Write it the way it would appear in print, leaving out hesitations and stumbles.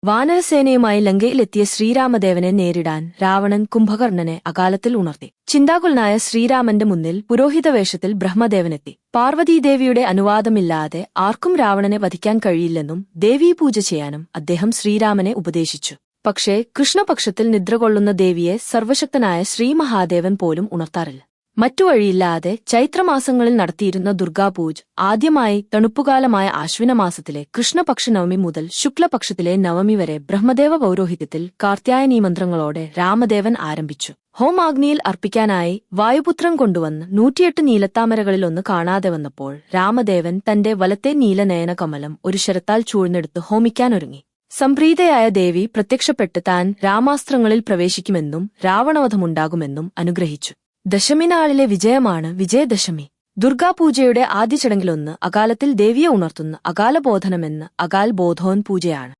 വാനരസേനയുമായി ലങ്കയിലെത്തിയ ശ്രീരാമദേവനെ നേരിടാൻ രാവണൻ കുംഭകർണനെ അകാലത്തിൽ ഉണർത്തി. ചിന്താകുലനായ ശ്രീരാമന്റെ മുന്നിൽ പുരോഹിതവേഷത്തിൽ ബ്രഹ്മദേവനെത്തി. പാർവതീദേവിയുടെ അനുവാദമില്ലാതെ ആർക്കും രാവണനെ വധിക്കാൻ കഴിയില്ലെന്നും ദേവീപൂജ ചെയ്യാനും അദ്ദേഹം ശ്രീരാമനെ ഉപദേശിച്ചു. പക്ഷേ കൃഷ്ണപക്ഷത്തിൽ നിദ്രകൊള്ളുന്ന ദേവിയെ സർവശക്തനായ ശ്രീമഹാദേവൻ പോലും ഉണർത്താറില്ല. മറ്റു വഴിയില്ലാതെ ചൈത്രമാസങ്ങളിൽ നടത്തിയിരുന്ന ദുർഗാപൂജ ആദ്യമായി തണുപ്പുകാലമായ ആശ്വിനമാസത്തിലെ കൃഷ്ണപക്ഷ നവമി മുതൽ ശുക്ലപക്ഷത്തിലെ നവമി വരെ ബ്രഹ്മദേവ പൗരോഹിത്യത്തിൽ കാർത്യായനീ മന്ത്രങ്ങളോടെ രാമദേവൻ ആരംഭിച്ചു. ഹോമാഗ്നിയിൽ അർപ്പിക്കാനായി വായുപുത്രം കൊണ്ടുവന്ന് 108 നീലത്താമരകളിലൊന്ന് കാണാതെ വന്നപ്പോൾ രാമദേവൻ തന്റെ വലത്തെ നീലനയന കമലം ഒരു ശരത്താൽ ചൂഴ്ന്നെടുത്ത് ഹോമിക്കാനൊരുങ്ങി. സംപ്രീതയായ ദേവി പ്രത്യക്ഷപ്പെട്ട് താൻ രാമാസ്ത്രങ്ങളിൽ പ്രവേശിക്കുമെന്നും രാവണവധമുണ്ടാകുമെന്നും അനുഗ്രഹിച്ചു. ദശമി നാളിലെ വിജയമാണ് വിജയദശമി. ദുർഗാപൂജയുടെ ആദ്യ ചടങ്ങിലൊന്ന് അകാലത്തിൽ ദേവിയെ ഉണർത്തുന്ന അകാലബോധനമെന്ന് അകാൽ ബോധോൻ പൂജയാണ്.